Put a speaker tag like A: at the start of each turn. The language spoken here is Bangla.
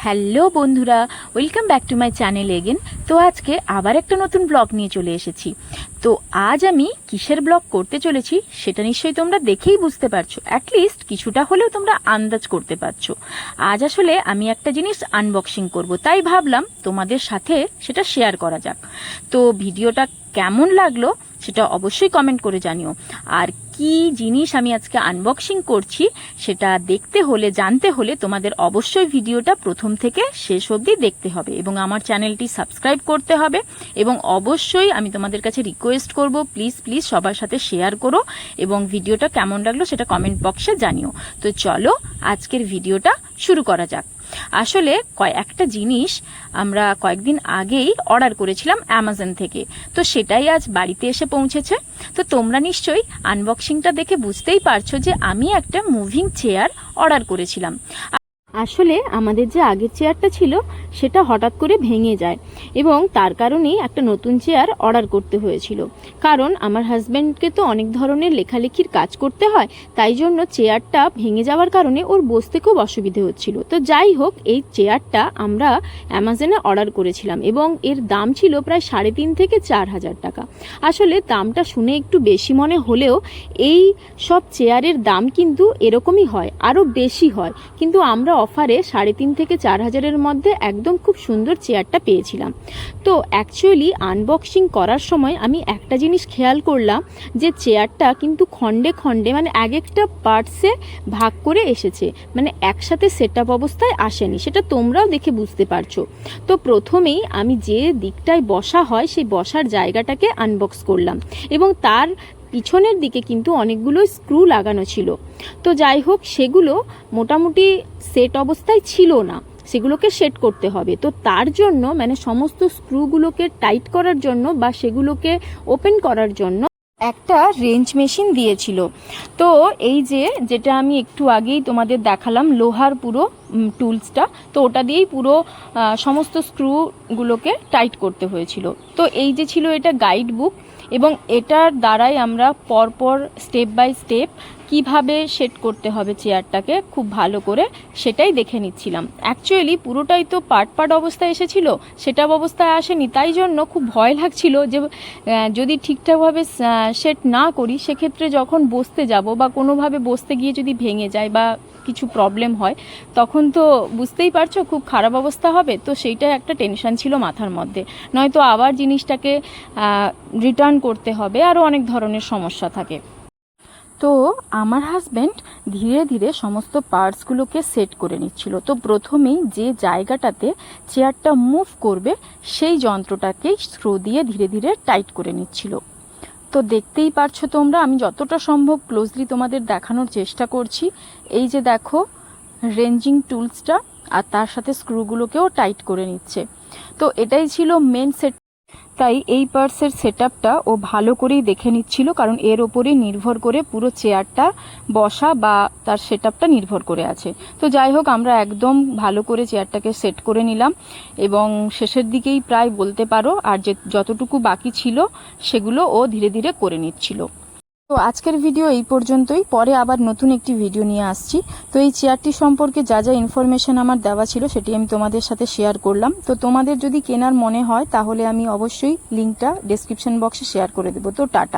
A: হ্যালো বন্ধুরা, welcome back to my channel again. তো আজকে আবার একটা নতুন ব্লগ নিয়ে চলে এসেছি। তো আজ আমি কিসের ব্লগ করতে চলেছি সেটা নিশ্চয়ই তোমরা দেখেই বুঝতে পারছো, অ্যাটলিস্ট কিছুটা হলেও তোমরা আন্দাজ করতে পারছো। আজ আসলে আমি একটা জিনিস আনবক্সিং করব, তাই ভাবলাম তোমাদের সাথে সেটা শেয়ার করা যাক। তো ভিডিওটা কেমন লাগলো সেটা অবশ্যই কমেন্ট করে জানিও। আর কি জিনিস আমি আজকে আনবক্সিং করছি সেটা দেখতে হলে, জানতে হলে তোমাদের অবশ্যই ভিডিওটা প্রথম থেকে শেষ অবধি দেখতে হবে এবং আমার চ্যানেলটি সাবস্ক্রাইব করতে হবে। এবং অবশ্যই আমি তোমাদের কাছে রিকোয়েস্ট করব, প্লিজ প্লিজ সবার সাথে শেয়ার করো এবং ভিডিওটা কেমন লাগলো সেটা কমেন্ট বক্সে জানিও। তো চলো আজকের ভিডিওটা শুরু করা যাক। আসলে একটা জিনিস আমরা কয়েকদিন আগেই অর্ডার করেছিলাম অ্যামাজন থেকে, তো সেটাই আজ বাড়িতে এসে পৌঁছেছে। তো তোমরা নিশ্চয়ই আনবক্সিংটা দেখে বুঝতেই পারছো যে আমি একটা মুভিং চেয়ার অর্ডার করেছিলাম। আসলে আমাদের যে আগের চেয়ারটা ছিল সেটা হঠাৎ করে ভেঙে যায় এবং তার কারণেই একটা নতুন চেয়ার অর্ডার করতে হয়েছিল। কারণ আমার হাজব্যান্ডকে তো অনেক ধরনের লেখালেখির কাজ করতে হয়, তাই জন্য চেয়ারটা ভেঙে যাওয়ার কারণে ওর বসতে খুব অসুবিধে হচ্ছিল। তো যাই হোক, এই চেয়ারটা আমরা অ্যামাজনে অর্ডার করেছিলাম এবং এর দাম ছিল প্রায় 3.5 থেকে 4,000 টাকা। আসলে দামটা শুনে একটু বেশি মনে হলেও এই সব চেয়ারের দাম কিন্তু এরকমই হয়, আরও বেশি হয়, কিন্তু আমরা অফারে 3.5 থেকে 4,000-এর মধ্যে একদম খুব সুন্দর চেয়ারটা পেয়েছিলাম। তো অ্যাকচুয়ালি আনবক্সিং করার সময় আমি একটা জিনিস খেয়াল করলাম যে চেয়ারটা কিন্তু খণ্ডে খণ্ডে, মানে এক একটা পার্টসে ভাগ করে এসেছে, মানে একসাথে সেট আপ অবস্থায় আসেনি। সেটা তোমরাও দেখে বুঝতে পারছো। তো প্রথমেই আমি যে দিকটায় বসা হয় সেই বসার জায়গাটাকে আনবক্স করলাম এবং তার পিছনের দিকে কিন্তু অনেকগুলো স্ক্রু লাগানো ছিল। তো যাই হোক, সেগুলো মোটামুটি সেট অবস্থায় ছিল না, সেগুলোকে সেট করতে হবে। তো তার জন্য মানে সমস্ত স্ক্রুগুলোকে টাইট করার জন্য বা সেগুলোকে ওপেন করার জন্য একটা রেঞ্চ মেশিন দিয়েছিল। তো এই যেটা আমি একটু আগেই তোমাদের দেখালাম, লোহার পুরো টুলসটা, তো ওটা দিয়েই পুরো সমস্ত স্ক্রুগুলোকে টাইট করতে হয়েছিল। তো এই যে ছিল এটা গাইড বুক এবং এটার দ্বারাই আমরা পরপর স্টেপ বাই স্টেপ কিভাবে সেট করতে হবে চেয়ারটাকে খুব ভালো করে সেটাই দেখে নিচ্ছিলাম। অ্যাকচুয়ালি পুরোটাই তো পার্ট পার্ট অবস্থায় এসেছিল, সেটা অবস্থায় আসেনি, তাই জন্য খুব ভয় লাগছিল যে যদি ঠিকঠাকভাবে সেট না করি সেক্ষেত্রে যখন বসতে যাব বা কোনোভাবে বসতে গিয়ে যদি ভেঙে যায় বা কিছু প্রবলেম হয় তখন তো বুঝতেই পারছো খুব খারাপ অবস্থা হবে। তো সেইটাই একটা টেনশন ছিল মাথার মধ্যে, নয়তো আবার জিনিসটাকে রিটার্ন করতে হবে, আরও অনেক ধরনের সমস্যা থাকে। তো আমার হাজব্যান্ড ধীরে ধীরে সমস্ত পার্টসগুলোকে সেট করে নিচ্ছিল। তো প্রথমেই যে জায়গাটাতে চেয়ারটা মুভ করবে সেই যন্ত্রটাকেই স্ক্রু দিয়ে ধীরে ধীরে টাইট করে নিচ্ছিল। তো দেখতেই পারছো তোমরা, আমি যতটা সম্ভব ক্লোজলি তোমাদের দেখানোর চেষ্টা করছি। এই যে দেখো রেঞ্জিং টুলসটা, আর তার সাথে স্ক্রুগুলোকেও টাইট করে নিচ্ছে। তো এটাই ছিল মেন সেট, তাই এই পার্টসের সেটআপটা ও ভালো করেই দেখে নিচ্ছিল, কারণ এর ওপরেই নির্ভর করে পুরো চেয়ারটা বসা বা তার সেটআপটা নির্ভর করে আছে। তো যাই হোক, আমরা একদম ভালো করে চেয়ারটাকে সেট করে নিলাম এবং শেষের দিকেই প্রায় বলতে পারো, আর যতটুকু বাকি ছিল সেগুলো ও ধীরে ধীরে করে নিচ্ছিল। তো আজকের ভিডিও এই পর্যন্তই, পরে আবার নতুন একটি ভিডিও নিয়ে আসছি। তো এই চেয়ারটি সম্পর্কে যা যা ইনফরমেশন আমার দেওয়া ছিল সেটি আমি তোমাদের সাথে শেয়ার করলাম। তো তোমাদের যদি কেনার মনে হয় তাহলে আমি অবশ্যই লিঙ্কটা ডেসক্রিপশন বক্সে শেয়ার করে দেবো। তো টাটা।